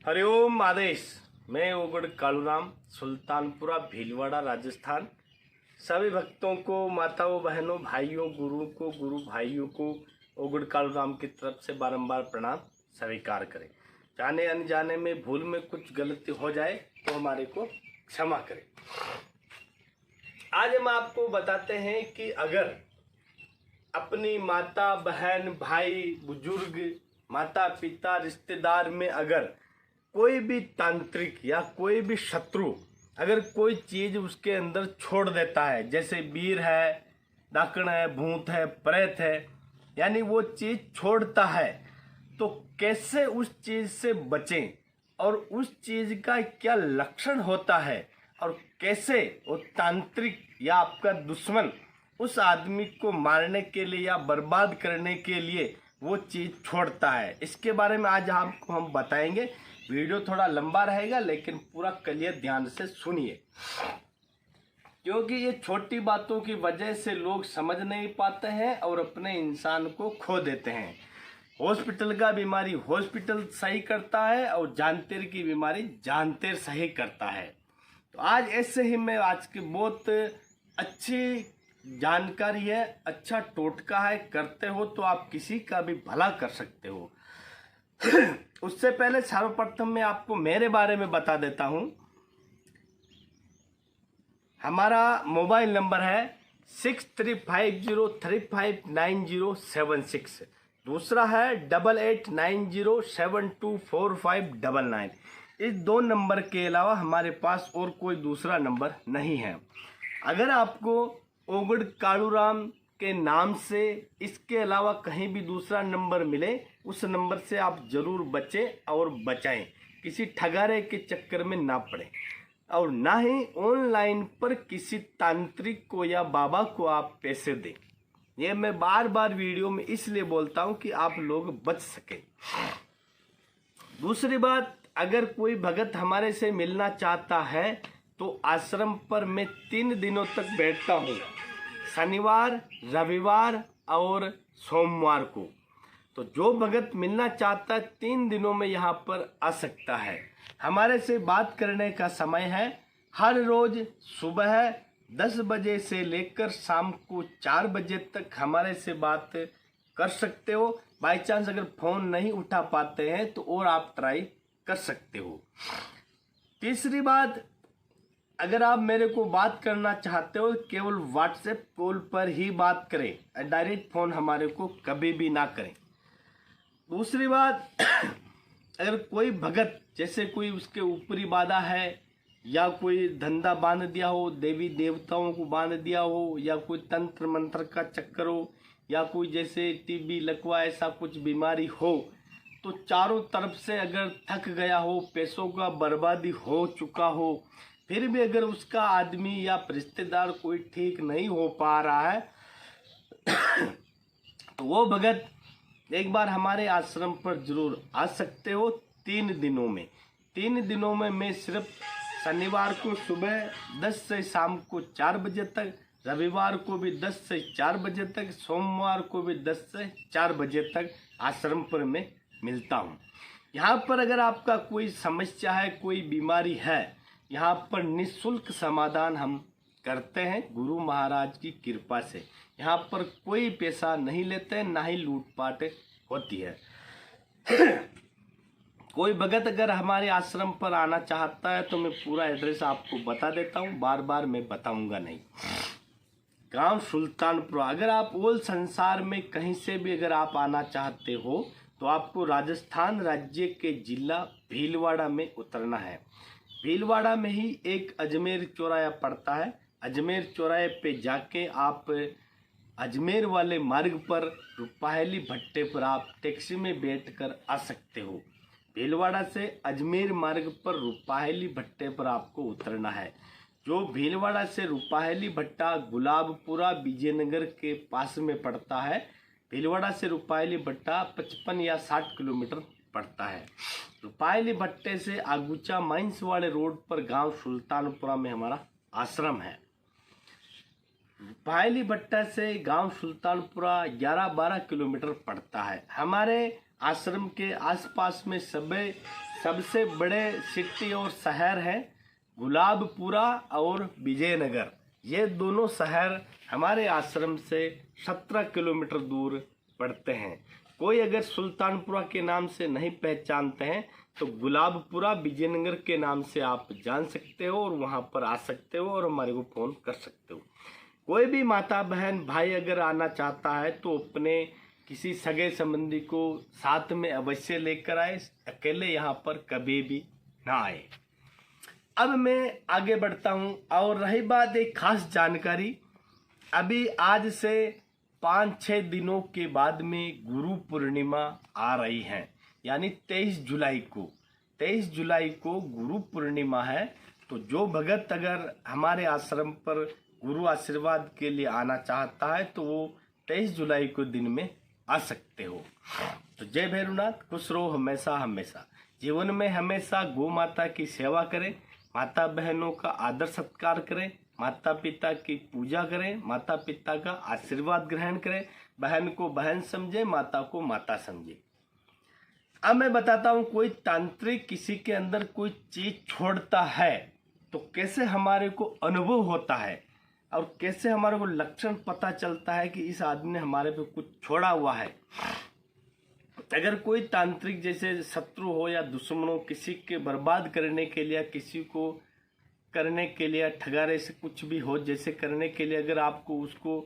हरिओम आदेश। मैं ओगड़ कालूराम, सुल्तानपुरा, भीलवाड़ा, राजस्थान। सभी भक्तों को, माताओं, बहनों, भाइयों, गुरु भाइयों को ओगड़ कालूराम की तरफ से बारंबार प्रणाम स्वीकार करें। जाने अनजाने में भूल में कुछ गलती हो जाए तो हमारे को क्षमा करें। आज हम आपको बताते हैं कि अगर अपनी माता, बहन, भाई, बुजुर्ग, माता पिता, रिश्तेदार में अगर कोई भी तांत्रिक या कोई भी शत्रु अगर कोई चीज उसके अंदर छोड़ देता है, जैसे वीर है, डाकण है, भूत है, प्रेत है, यानी वो चीज छोड़ता है, तो कैसे उस चीज से बचें और उस चीज का क्या लक्षण होता है और कैसे वो तांत्रिक या आपका दुश्मन उस आदमी को मारने के लिए या बर्बाद करने के लिए वो चीज छोड़ता है, इसके बारे में आज आपको हम बताएंगे। वीडियो थोड़ा लंबा रहेगा लेकिन पूरा क्लियर ध्यान से सुनिए, क्योंकि ये छोटी बातों की वजह से लोग समझ नहीं पाते हैं और अपने इंसान को खो देते हैं। हॉस्पिटल का बीमारी हॉस्पिटल सही करता है और जानतेर की बीमारी जानतेर सही करता है। तो आज ऐसे ही मैं आज की बहुत अच्छी जानकारी है, अच्छा टोटका है, करते हो तो आप किसी का भी भला कर सकते हो। उससे पहले सर्वप्रथम मैं आपको मेरे बारे में बता देता हूं। हमारा मोबाइल नंबर है 6350359076। दूसरा है 8890724599। इस दो नंबर के अलावा हमारे पास और कोई दूसरा नंबर नहीं है। अगर आपको ओगड़ कालूराम के नाम से इसके अलावा कहीं भी दूसरा नंबर मिले, उस नंबर से आप जरूर बचें और बचाएं, किसी ठगारे के चक्कर में ना पड़े और ना ही ऑनलाइन पर किसी तांत्रिक को या बाबा को आप पैसे दें। ये मैं बार बार वीडियो में इसलिए बोलता हूं कि आप लोग बच सकें। दूसरी बात, अगर कोई भगत हमारे से मिलना चाहता है तो आश्रम पर मैं 3 दिनों तक बैठता हूँ, शनिवार, रविवार और सोमवार को। तो जो भगत मिलना चाहता है 3 दिनों में यहाँ पर आ सकता है। हमारे से बात करने का समय है हर रोज सुबह 10 बजे से लेकर शाम को 4 बजे तक हमारे से बात कर सकते हो। बाई चांस अगर फोन नहीं उठा पाते हैं तो और आप ट्राई कर सकते हो। तीसरी बात, अगर आप मेरे को बात करना चाहते हो केवल व्हाट्सएप कॉल पर ही बात करें, डायरेक्ट फोन हमारे को कभी भी ना करें। दूसरी बात, अगर कोई भगत जैसे कोई उसके ऊपरी बाधा है या कोई धंधा बांध दिया हो, देवी देवताओं को बांध दिया हो, या कोई तंत्र मंत्र का चक्कर हो, या कोई जैसे टीबी लकवा ऐसा कुछ बीमारी हो, तो चारों तरफ से अगर थक गया हो, पैसों का बर्बादी हो चुका हो, फिर भी अगर उसका आदमी या रिश्तेदार कोई ठीक नहीं हो पा रहा है तो वो भगत एक बार हमारे आश्रम पर जरूर आ सकते हो 3 दिनों में। 3 दिनों में मैं सिर्फ शनिवार को सुबह 10 से शाम को 4 बजे तक, रविवार को भी 10 से 4 बजे तक, सोमवार को भी 10 से 4 बजे तक आश्रम पर मैं मिलता हूँ। यहाँ पर अगर आपका कोई समस्या है, कोई बीमारी है, यहाँ पर निःशुल्क समाधान हम करते हैं गुरु महाराज की कृपा से। यहाँ पर कोई पैसा नहीं लेते, ना ही लूटपाट होती है। कोई भगत अगर हमारे आश्रम पर आना चाहता है तो मैं पूरा एड्रेस आपको बता देता हूँ, बार बार मैं बताऊंगा नहीं। गांव सुल्तानपुरा। अगर आप ऑल संसार में कहीं से भी अगर आप आना चाहते हो तो आपको राजस्थान राज्य के जिला भीलवाड़ा में उतरना है। भीलवाड़ा में ही एक अजमेर चौराया पड़ता है। अजमेर चौराहे पे जाके आप अजमेर वाले मार्ग पर रुपाहली भट्टे पर आप टैक्सी में बैठकर आ सकते हो। भीलवाड़ा से अजमेर मार्ग पर रुपाहली भट्टे पर आपको उतरना है, जो भीलवाड़ा से रुपाहली भट्टा गुलाबपुरा विजयनगर के पास में पड़ता है। भीलवाड़ा से रुपाहली भट्टा 55 या 60 किलोमीटर पड़ता है। रुपाहली भट्टे से आगुचा माइंस वाले रोड पर गांव सुल्तानपुरा में हमारा आश्रम है। रुपाहली भट्टा से गांव सुल्तानपुरा 11-12 किलोमीटर पड़ता है। हमारे आश्रम के आसपास में सबसे बड़े सिटी और शहर हैं गुलाबपुरा और विजयनगर। ये दोनों शहर हमारे आश्रम से 17 किलोमीटर दूर पड़ते हैं। कोई अगर सुल्तानपुरा के नाम से नहीं पहचानते हैं तो गुलाबपुरा विजयनगर के नाम से आप जान सकते हो और वहाँ पर आ सकते हो और हमारे को फ़ोन कर सकते हो। कोई भी माता बहन भाई अगर आना चाहता है तो अपने किसी सगे संबंधी को साथ में अवश्य लेकर आए, अकेले यहाँ पर कभी भी ना आए। अब मैं आगे बढ़ता हूँ और रही बात एक खास जानकारी, अभी आज से 5-6 दिनों के बाद में गुरु पूर्णिमा आ रही है, यानी 23 जुलाई को गुरु पूर्णिमा है। तो जो भगत अगर हमारे आश्रम पर गुरु आशीर्वाद के लिए आना चाहता है तो वो 23 जुलाई को दिन में आ सकते हो। तो जय भैरवनाथ, खुश रहो हमेशा हमेशा। जीवन में हमेशा गौ माता की सेवा करें, माता बहनों का आदर सत्कार करें, माता पिता की पूजा करें, माता पिता का आशीर्वाद ग्रहण करें, बहन को बहन समझे, माता को माता समझे। अब मैं बताता हूँ, कोई तांत्रिक किसी के अंदर कोई चीज छोड़ता है तो कैसे हमारे को अनुभव होता है और कैसे हमारे को लक्षण पता चलता है कि इस आदमी ने हमारे पे कुछ छोड़ा हुआ है। अगर कोई तांत्रिक जैसे शत्रु हो या दुश्मनों किसी के बर्बाद करने के लिए, किसी को करने के लिए, ठगारे से कुछ भी हो जैसे करने के लिए अगर आपको उसको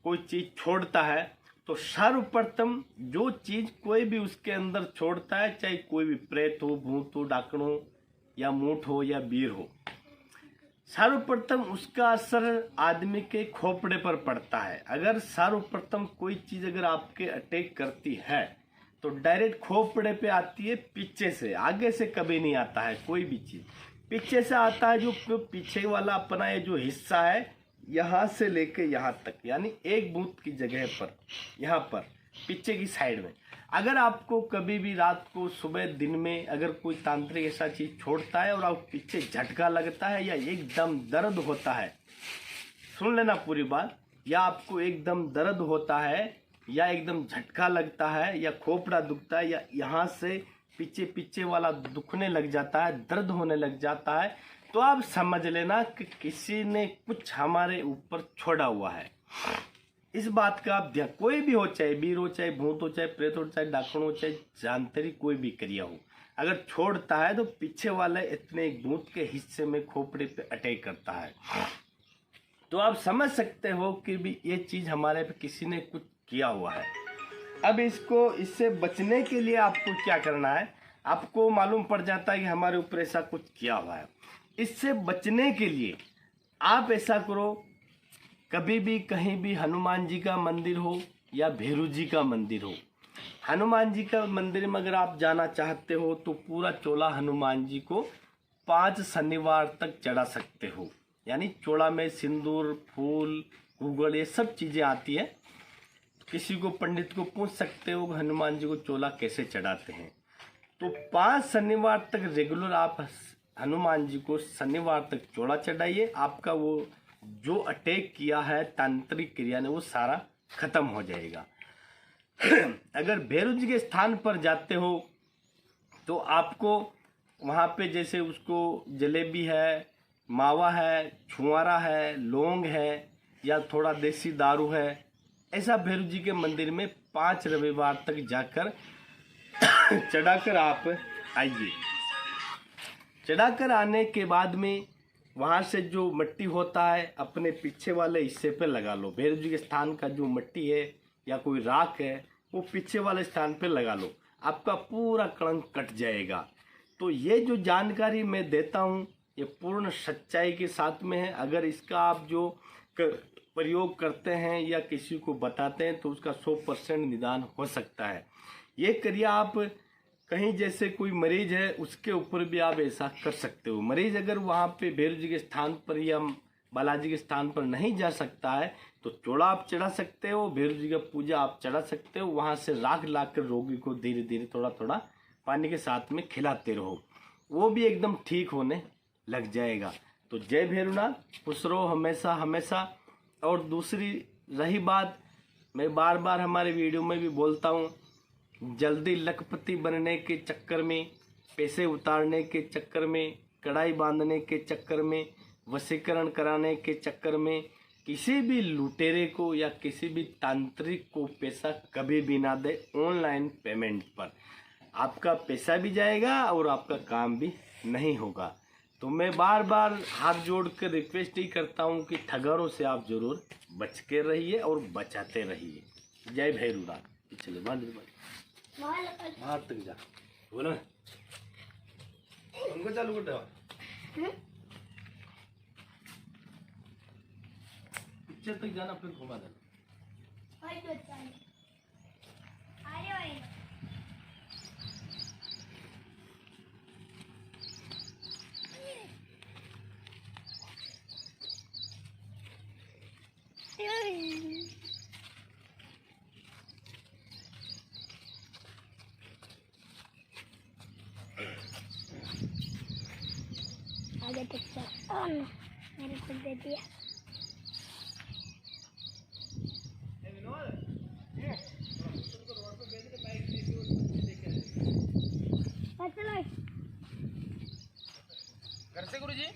कोई चीज़ छोड़ता है तो सर्वप्रथम जो चीज़ कोई भी उसके अंदर छोड़ता है, चाहे कोई भी प्रेत हो, भूत हो, डाकण हो या मूठ हो या वीर हो, सर्वप्रथम उसका असर आदमी के खोपड़े पर पड़ता है। अगर सर्वप्रथम कोई चीज़ अगर आपके अटैक करती है तो डायरेक्ट खोपड़े पे आती है, पीछे से, आगे से कभी नहीं आता है। कोई भी चीज़ पीछे से आता है, जो पीछे वाला अपना ये जो हिस्सा है यहाँ से लेके यहाँ तक, यानी एक बूथ की जगह पर, यहाँ पर पीछे की साइड में। अगर आपको कभी भी रात को, सुबह, दिन में अगर कोई तांत्रिक ऐसा चीज़ छोड़ता है और आपको पीछे झटका लगता है या एकदम दर्द होता है, सुन लेना पूरी बात, या आपको एकदम दर्द होता है या एकदम झटका लगता है या खोपड़ा दुखता है या यहाँ से पीछे वाला दुखने लग जाता है, दर्द होने लग जाता है, तो आप समझ लेना कि किसी ने कुछ हमारे ऊपर छोड़ा हुआ है। इस बात का आप ध्यान, कोई भी हो, चाहे वीर हो, चाहे भूत हो, चाहे प्रेत हो, चाहे डाकण हो, चाहे जानतरी कोई भी क्रिया हो, अगर छोड़ता है तो पीछे वाले इतने एक भूत के हिस्से में खोपड़े पे अटैक करता है। तो आप समझ सकते हो कि भी ये चीज़ हमारे पे किसी ने कुछ किया हुआ है। अब इससे बचने के लिए आपको क्या करना है, आपको मालूम पड़ जाता है कि हमारे ऊपर ऐसा कुछ किया हुआ है। इससे बचने के लिए आप ऐसा करो, कभी भी कहीं भी हनुमान जी का मंदिर हो या भैरू जी का मंदिर हो, हनुमान जी का मंदिर में अगर आप जाना चाहते हो तो पूरा चोला हनुमान जी को 5 शनिवार तक चढ़ा सकते हो। यानी चोला में सिंदूर, फूल, गूगल, ये सब चीज़ें आती है। किसी को, पंडित को पूछ सकते हो हनुमान जी को चोला कैसे चढ़ाते हैं। तो 5 शनिवार तक रेगुलर आप हनुमान जी को शनिवार तक चोला चढ़ाइए, आपका वो जो अटैक किया है तांत्रिक क्रिया ने वो सारा खत्म हो जाएगा। अगर भैरू जी के स्थान पर जाते हो तो आपको वहाँ पे जैसे उसको जलेबी है, मावा है, छुआरा है, लौंग है या थोड़ा देसी दारू है, ऐसा भैरू जी के मंदिर में 5 रविवार तक जाकर चढ़ाकर आप आइए। चढ़ाकर आने के बाद में वहाँ से जो मिट्टी होता है अपने पीछे वाले हिस्से पे लगा लो। भैरू जी के स्थान का जो मिट्टी है या कोई राख है वो पीछे वाले स्थान पे लगा लो, आपका पूरा कलंक कट जाएगा। तो ये जो जानकारी मैं देता हूँ ये पूर्ण सच्चाई के साथ में है। अगर इसका आप जो प्रयोग करते हैं या किसी को बताते हैं तो उसका 100% निदान हो सकता है। ये क्रिया आप कहीं जैसे कोई मरीज है उसके ऊपर भी आप ऐसा कर सकते हो। मरीज अगर वहाँ पे भैरू जी के स्थान पर या बालाजी के स्थान पर नहीं जा सकता है तो चोला आप चढ़ा सकते हो, भैरू जी का पूजा आप चढ़ा सकते हो। वहाँ से राख लाकर रोगी को धीरे धीरे थोड़ा थोड़ा पानी के साथ में खिलाते रहो, वो भी एकदम ठीक होने लग जाएगा। तो जय भैरवनाथ, खुश रहो हमेशा हमेशा। और दूसरी रही बात, मैं बार बार हमारे वीडियो में भी बोलता हूँ, जल्दी लखपति बनने के चक्कर में पैसे उतारने के चक्कर में, कड़ाई बांधने के चक्कर में, वशीकरण कराने के चक्कर में किसी भी लुटेरे को या किसी भी तांत्रिक को पैसा कभी भी ना दे। ऑनलाइन पेमेंट पर आपका पैसा भी जाएगा और आपका काम भी नहीं होगा। तो मैं बार बार हाथ जोड़ कर रिक्वेस्ट ही करता हूँ कि ठगरों से आप जरूर बच के रहिए और बचाते रहिए। जय भैरूनाथ। चलो बाहर तक जा बोला उनको चालू कर दो। पिक्चर तक जाना फिर घुमा देना। आगे तक मेरे को दे दिया। चलो घर से गुरुजी।